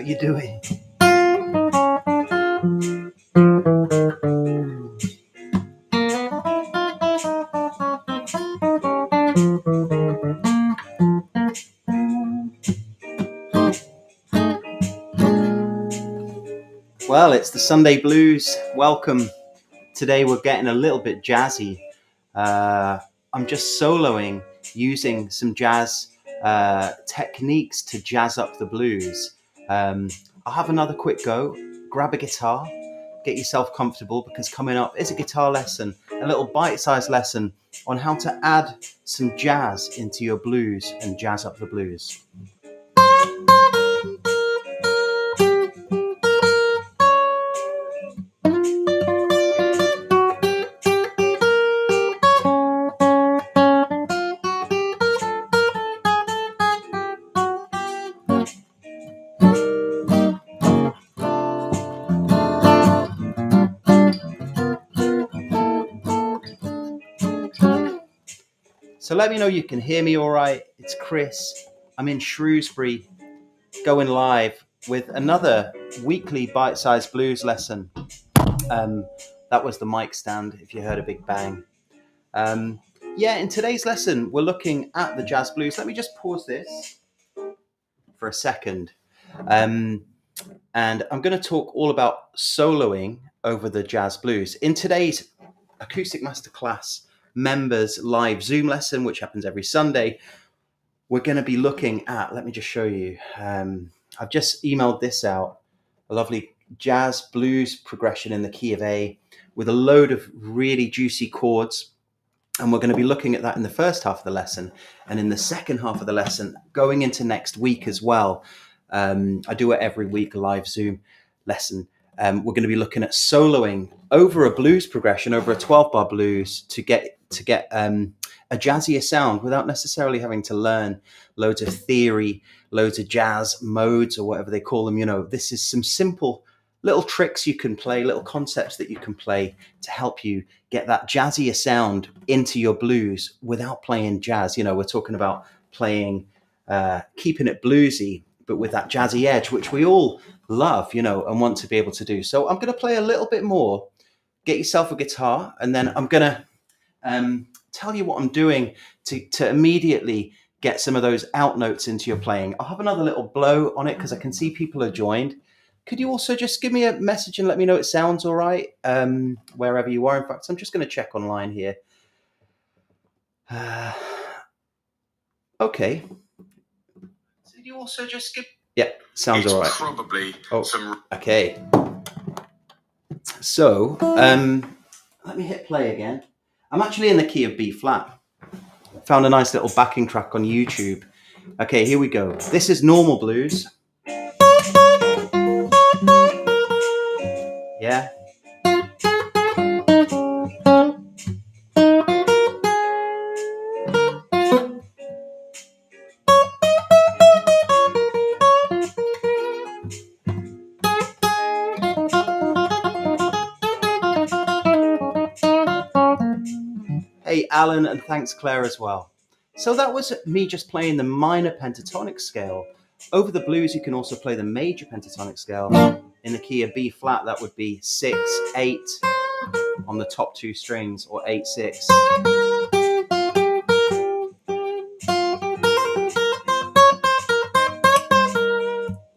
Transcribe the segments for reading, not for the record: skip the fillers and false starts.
you doing? Well, it's the Sunday Blues. Welcome. Today we're getting a little bit jazzy. I'm just soloing using some jazz techniques to jazz up the blues. I'll have another quick go. Grab a guitar, get yourself comfortable, because coming up is a guitar lesson, a little bite-sized lesson on how to add some jazz into your blues and jazz up the blues. So let me know you can hear me all right. It's Chris. I'm in Shrewsbury, going live with another weekly bite-sized blues lesson. That was the mic stand, if you heard a big bang. In today's lesson, we're looking at the jazz blues. Let me just pause this for a second. And I'm going to talk all about soloing over the jazz blues. In today's Acoustic Masterclass members live Zoom lesson, which happens every Sunday, we're going to be looking at, let me just show you. I've just emailed this out, a lovely jazz blues progression in the key of A with a load of really juicy chords. And we're going to be looking at that in the first half of the lesson. And in the second half of the lesson, going into next week as well, I do it every week, a live Zoom lesson. We're going to be looking at soloing over a blues progression, over a 12-bar blues, to get a jazzier sound without necessarily having to learn loads of theory, loads of jazz modes or whatever they call them. You know, this is some simple little tricks you can play, little concepts that you can play to help you get that jazzier sound into your blues without playing jazz. You know, we're talking about playing, keeping it bluesy, but with that jazzy edge, which we all love, you know, and want to be able to do. So I'm going to play a little bit more. Get yourself a guitar, and then I'm going to tell you what I'm doing to immediately get some of those out notes into your playing. I'll have another little blow on it because I can see people are joined. Could you also just give me a message and let me know it sounds all right, wherever you are? In fact, I'm just going to check online here. Okay. Could you also just give... Yeah, sounds all right. Probably some... Okay. So, let me hit play again. I'm actually in the key of B flat. Found a nice little backing track on YouTube. Okay, here we go. This is normal blues. Yeah. Hey, Alan, and thanks, Claire, as well. So that was me just playing the minor pentatonic scale. Over the blues, you can also play the major pentatonic scale. In the key of B flat, that would be 6-8 on the top two strings, or 8-6.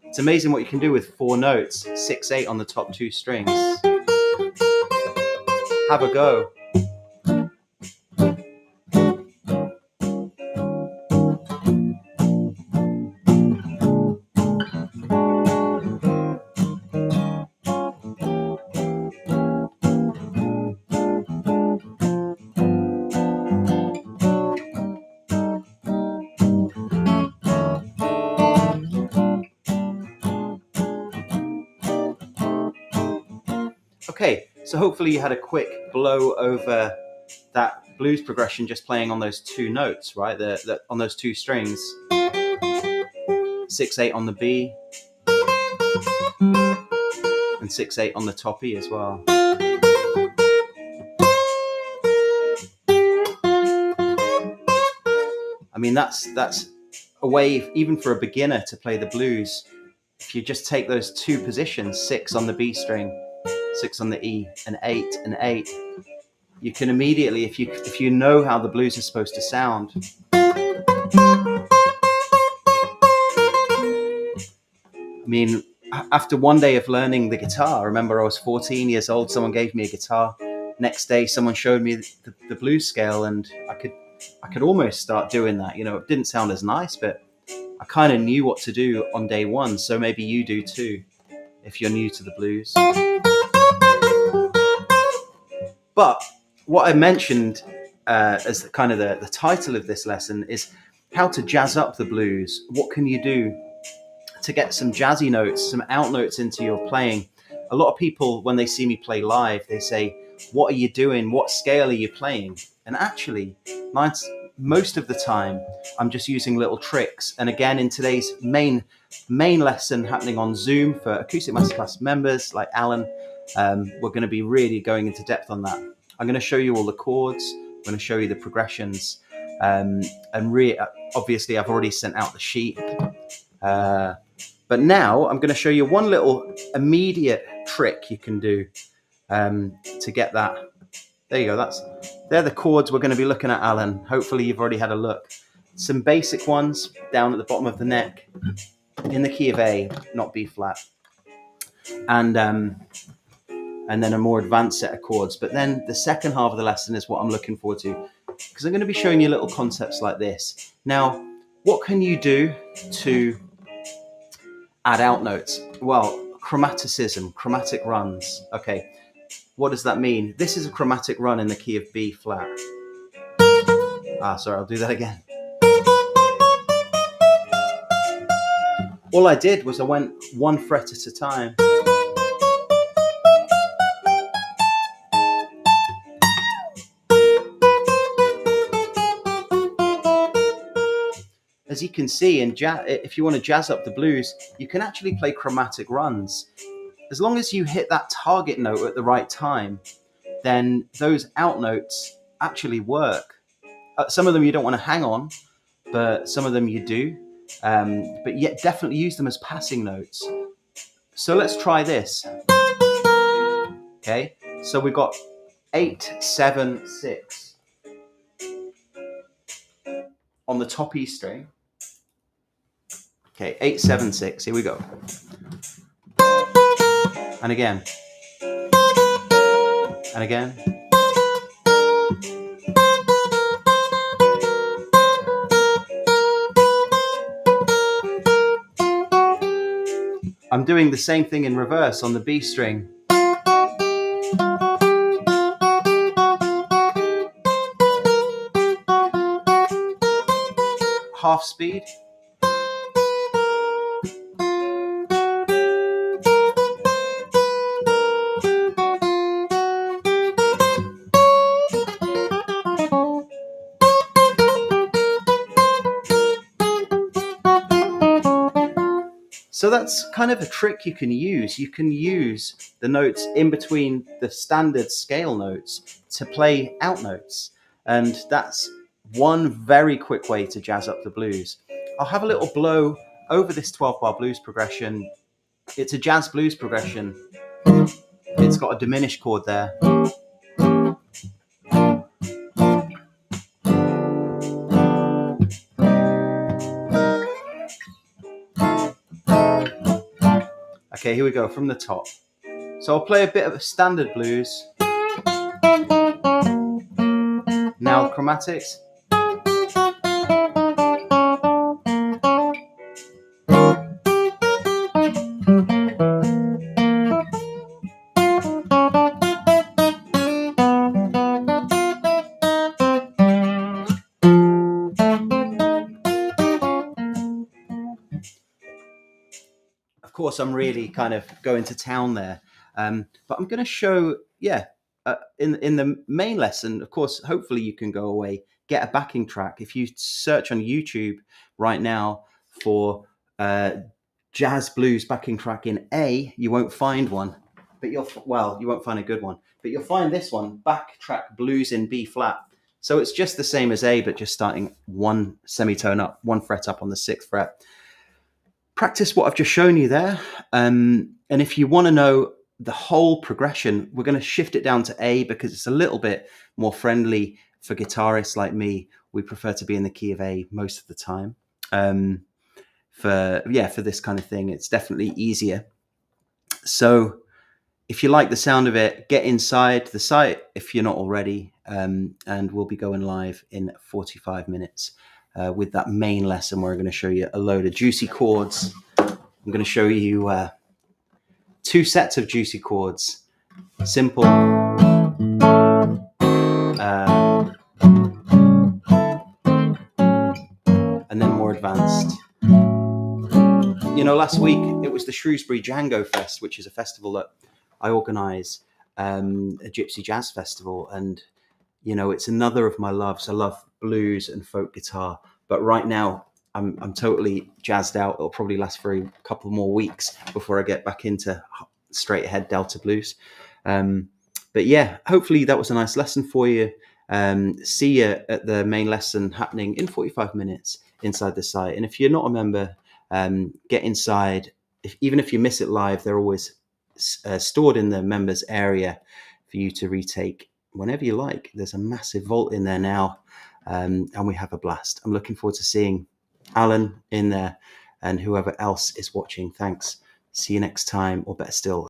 It's amazing what you can do with 4 notes, 6-8 on the top two strings. Have a go. Okay, so hopefully you had a quick blow over that blues progression just playing on those 2 notes, right? On those 2 strings. 6-8 on the B and 6-8 on the top E as well. I mean, that's a way, even for a beginner, to play the blues if you just take those two positions, 6 on the B string, 6 on the E, and 8 and 8, you can immediately, if you know how the blues are supposed to sound, I mean, after one day of learning the guitar, I remember I was 14 years old, someone gave me a guitar. Next day, someone showed me the blues scale, and I could almost start doing that. You know, it didn't sound as nice, but I kind of knew what to do on day one. So maybe you do too, if you're new to the blues. But what I mentioned as kind of the title of this lesson is how to jazz up the blues. What can you do to get some jazzy notes, some out notes into your playing? A lot of people, when they see me play live, they say, what are you doing? What scale are you playing? And actually, most of the time, I'm just using little tricks. And again, in today's main lesson happening on Zoom for Acoustic Masterclass members like Alan, we're going to be really going into depth on that. I'm going to show you all the chords. I'm going to show you the progressions. And obviously, I've already sent out the sheet. But now I'm going to show you one little immediate trick you can do to get that. There you go. They're the chords we're going to be looking at, Alan. Hopefully you've already had a look. Some basic ones down at the bottom of the neck in the key of A, not B flat. And then a more advanced set of chords. But then the second half of the lesson is what I'm looking forward to, because I'm going to be showing you little concepts like this. Now, what can you do to add out notes? Well, chromaticism, chromatic runs. Okay, what does that mean? This is a chromatic run in the key of B flat. Sorry, I'll do that again. All I did was I went one fret at a time. As you can see, if you want to jazz up the blues, you can actually play chromatic runs. As long as you hit that target note at the right time, then those out notes actually work. Some of them you don't want to hang on, but some of them you do. But yet definitely use them as passing notes. So let's try this. Okay, so we've got 8, 7, 6 on the top E string. Okay, 8, 7, 6. Here we go. And again. And again. I'm doing the same thing in reverse on the B string. Half speed. So that's kind of a trick you can use. You can use the notes in between the standard scale notes to play out notes. And that's one very quick way to jazz up the blues. I'll have a little blow over this 12-bar blues progression. It's a jazz blues progression. It's got a diminished chord there. Okay, here we go from the top. So I'll play a bit of a standard blues. Now chromatics. Of course, I'm really kind of going to town there, but I'm going to show, in the main lesson, of course, hopefully you can go away, get a backing track. If you search on YouTube right now for jazz blues backing track in A, you won't find one, but you won't find a good one, but you'll find this one, backtrack blues in B flat. So it's just the same as A, but just starting one semitone up, one fret up on the 6th fret. practice what I've just shown you there. And if you want to know the whole progression, we're going to shift it down to A because it's a little bit more friendly for guitarists like me. We prefer to be in the key of A most of the time. For this kind of thing, it's definitely easier. So if you like the sound of it, get inside the site if you're not already, and we'll be going live in 45 minutes with that main lesson where I'm going to show you a load of juicy chords. I'm going to show you 2 sets of juicy chords, simple, and then more advanced. Last week it was the Shrewsbury Django Fest, which is a festival that I organise, a gypsy jazz festival, and it's another of my loves. I love blues and folk guitar, but right now I'm totally jazzed out. It'll probably last for a couple more weeks before I get back into straight ahead Delta blues. But yeah, hopefully that was a nice lesson for you. See you at the main lesson happening in 45 minutes inside the site. And if you're not a member, get inside. Even if you miss it live, they're always stored in the members area for you to retake whenever you like. There's a massive vault in there now, and we have a blast. I'm looking forward to seeing Alan in there and whoever else is watching. Thanks. See you next time, or better still,